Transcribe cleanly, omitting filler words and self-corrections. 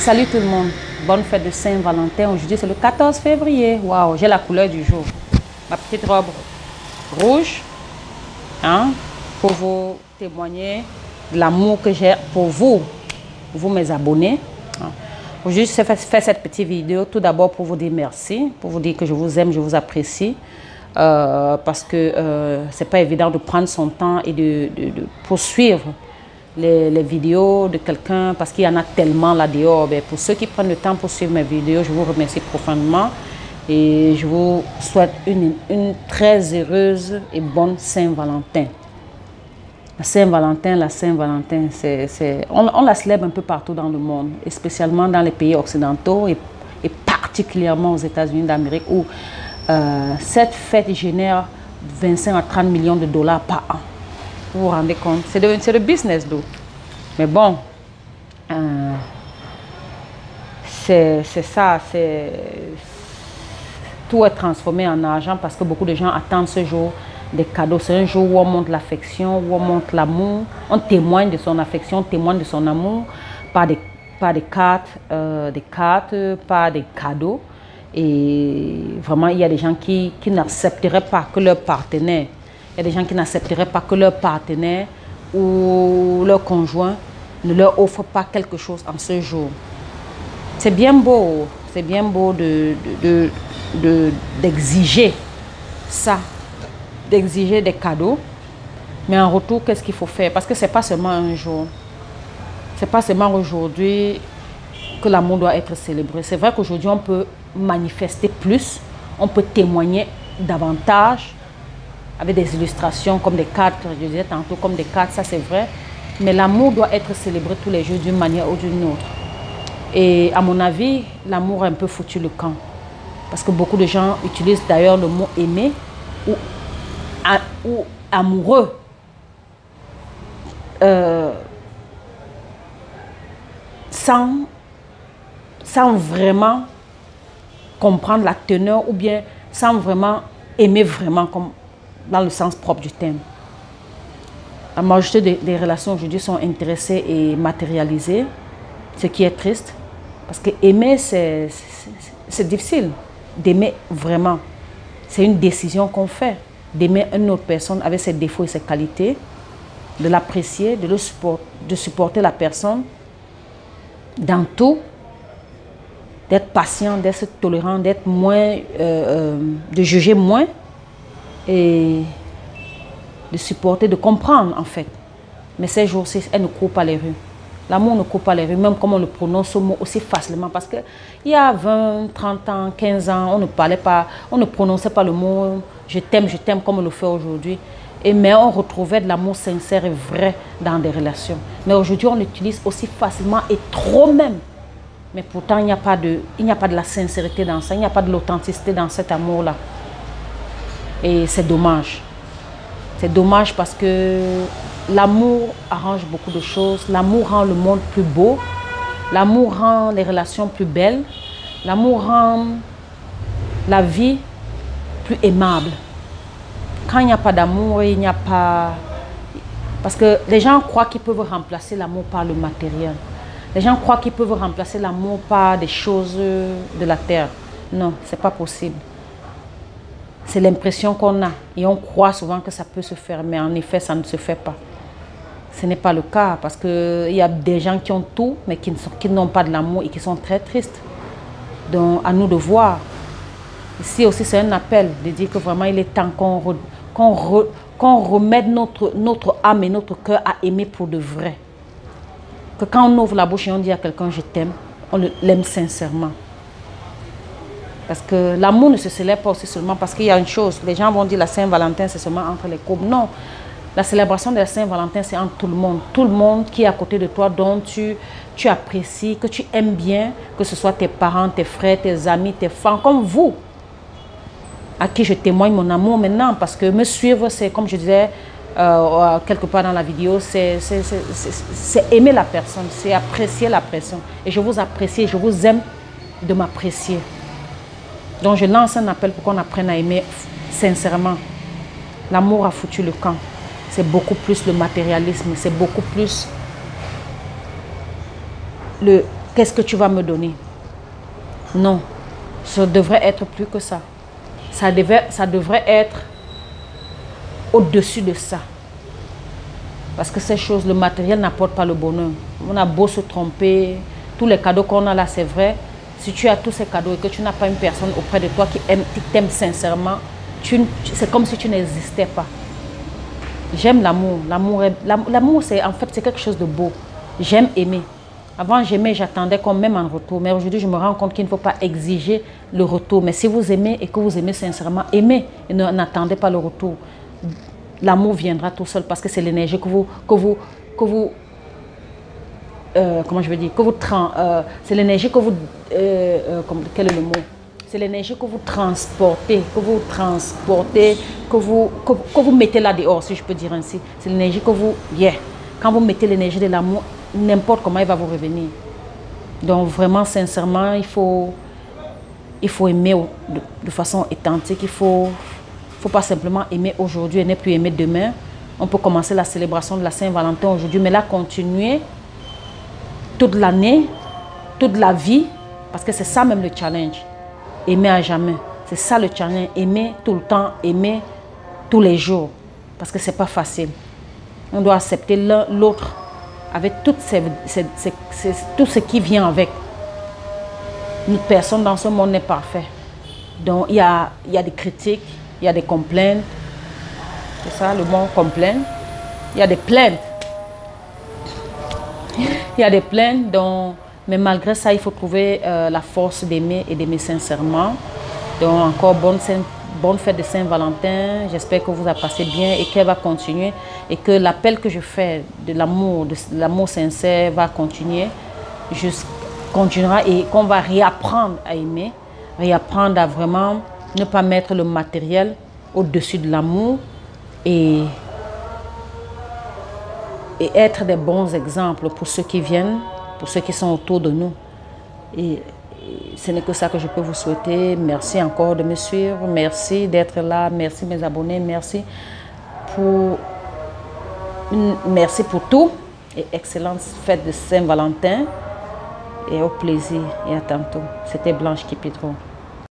Salut tout le monde, bonne fête de Saint-Valentin. Aujourd'hui c'est le 14 février. Waouh, j'ai la couleur du jour. Ma petite robe rouge, hein, pour vous témoigner de l'amour que j'ai pour vous, mes abonnés. Aujourd'hui, je fais cette petite vidéo tout d'abord pour vous dire merci, pour vous dire que je vous aime, je vous apprécie. Parce que c'est pas évident de prendre son temps et de poursuivre les vidéos de quelqu'un parce qu'il y en a tellement là dehors. Mais pour ceux qui prennent le temps pour suivre mes vidéos, je vous remercie profondément et je vous souhaite une très heureuse et bonne Saint-Valentin. La Saint-Valentin, on la célèbre un peu partout dans le monde, et spécialement dans les pays occidentaux et particulièrement aux États-Unis d'Amérique où cette fête génère 25 à 30 millions de dollars par an. Vous vous rendez compte? C'est le business d'eau. Mais bon, c'est ça, tout est transformé en argent parce que beaucoup de gens attendent ce jour des cadeaux. C'est un jour où on montre l'affection, où on montre l'amour, on témoigne de son affection, on témoigne de son amour par des cartes, par des cadeaux. Et vraiment, il y a des gens qui n'accepteraient pas que leur partenaire, ou leur conjoint ne leur offre pas quelque chose en ce jour. C'est bien beau d'exiger ça, d'exiger des cadeaux, mais en retour, qu'est-ce qu'il faut faire? Parce que c'est pas seulement un jour, c'est pas seulement aujourd'hui que l'amour doit être célébré. C'est vrai qu'aujourd'hui, on peut manifester plus, on peut témoigner davantage avec des illustrations comme des cartes, je disais tantôt, comme des cartes, ça c'est vrai. Mais l'amour doit être célébré tous les jours d'une manière ou d'une autre. Et à mon avis, l'amour a un peu foutu le camp. Parce que beaucoup de gens utilisent d'ailleurs le mot aimer ou amoureux. Sans vraiment comprendre la teneur ou bien sans vraiment aimer vraiment comme dans le sens propre du terme. La majorité des relations aujourd'hui sont intéressées et matérialisées, ce qui est triste parce que aimer c'est difficile. D'aimer vraiment, c'est une décision qu'on fait, d'aimer une autre personne avec ses défauts et ses qualités, de l'apprécier, de supporter la personne dans tout, d'être patient, d'être tolérant, d'être moins, de juger moins et de supporter, de comprendre en fait. Mais ces jours-ci, elle ne court pas les rues. L'amour ne court pas les rues, même comme on le prononce ce mot aussi facilement. Parce qu'il y a 20, 30 ans, 15 ans, on ne parlait pas, on ne prononçait pas le mot je t'aime comme on le fait aujourd'hui. Mais on retrouvait de l'amour sincère et vrai dans des relations. Mais aujourd'hui, on l'utilise aussi facilement et trop même. Mais pourtant, il n'y a pas de la sincérité dans ça, il n'y a pas de l'authenticité dans cet amour-là. Et c'est dommage. C'est dommage parce que l'amour arrange beaucoup de choses. L'amour rend le monde plus beau. L'amour rend les relations plus belles. L'amour rend la vie plus aimable. Quand il n'y a pas d'amour, il n'y a pas... Parce que les gens croient qu'ils peuvent remplacer l'amour par le matériel. Les gens croient qu'ils peuvent remplacer l'amour par des choses de la terre. Non, ce n'est pas possible. C'est l'impression qu'on a. Et on croit souvent que ça peut se faire, mais en effet, ça ne se fait pas. Ce n'est pas le cas parce qu'il y a des gens qui ont tout, mais qui n'ont pas de l'amour et qui sont très tristes. Donc, à nous de voir. Ici aussi, c'est un appel de dire que vraiment, il est temps qu'on remette notre âme et notre cœur à aimer pour de vrai. Que quand on ouvre la bouche et on dit à quelqu'un « je t'aime », on l'aime sincèrement. Parce que l'amour ne se célèbre pas aussi seulement parce qu'il y a une chose. Les gens vont dire la Saint-Valentin, c'est seulement entre les couples. Non, la célébration de la Saint-Valentin, c'est entre tout le monde. Tout le monde qui est à côté de toi, dont tu apprécies, que tu aimes bien, que ce soit tes parents, tes frères, tes amis, tes femmes, comme vous, à qui je témoigne mon amour maintenant. Parce que me suivre, c'est comme je disais quelque part dans la vidéo, c'est aimer la personne, c'est apprécier la personne. Et je vous apprécie, je vous aime de m'apprécier. Donc je lance un appel pour qu'on apprenne à aimer sincèrement. L'amour a foutu le camp. C'est beaucoup plus le matérialisme, c'est beaucoup plus qu'est-ce que tu vas me donner? Non, ça devrait être plus que ça. Ça devrait être au-dessus de ça. Parce que ces choses, le matériel n'apporte pas le bonheur. On a beau se tromper, tous les cadeaux qu'on a là, c'est vrai. Si tu as tous ces cadeaux et que tu n'as pas une personne auprès de toi qui t'aime sincèrement, c'est comme si tu n'existais pas. J'aime l'amour. L'amour, c'est en fait, c'est quelque chose de beau. J'aime aimer. Avant, j'aimais, j'attendais qu'on m'aime en retour. Mais aujourd'hui, je me rends compte qu'il ne faut pas exiger le retour. Mais si vous aimez et que vous aimez sincèrement, aimez et n'attendez pas le retour. L'amour viendra tout seul parce que c'est l'énergie comment je veux dire, c'est l'énergie que vous, quel est le mot? C'est l'énergie que vous transportez, que vous mettez là dehors, si je peux dire ainsi. C'est l'énergie que vous, quand vous mettez l'énergie de l'amour, n'importe comment il va vous revenir. Donc vraiment, sincèrement, il faut aimer de façon authentique. Il faut pas simplement aimer aujourd'hui et ne plus aimer demain. On peut commencer la célébration de la Saint-Valentin aujourd'hui, mais là, continuer toute l'année, toute la vie, parce que c'est ça même le challenge. Aimer à jamais. C'est ça le challenge. Aimer tout le temps, aimer tous les jours. Parce que c'est pas facile. On doit accepter l'un l'autre avec tout ce qui vient avec. Personne dans ce monde n'est parfait. Donc il y a des critiques, il y a des complaintes. C'est ça le mot complaint. Il y a des plaintes. Il y a des plaintes, mais malgré ça, il faut trouver la force d'aimer et d'aimer sincèrement. Donc encore bonne fête de Saint-Valentin. J'espère que vous avez passé bien et qu'elle va continuer. Et que l'appel que je fais de l'amour sincère va continuer. Continuera et qu'on va réapprendre à aimer. Réapprendre à vraiment ne pas mettre le matériel au-dessus de l'amour. Et être des bons exemples pour ceux qui viennent, pour ceux qui sont autour de nous. Et ce n'est que ça que je peux vous souhaiter. Merci encore de me suivre. Merci d'être là. Merci mes abonnés. Merci pour tout. Et excellente fête de Saint-Valentin. Et au plaisir. Et à tantôt. C'était Blanche Kipidro.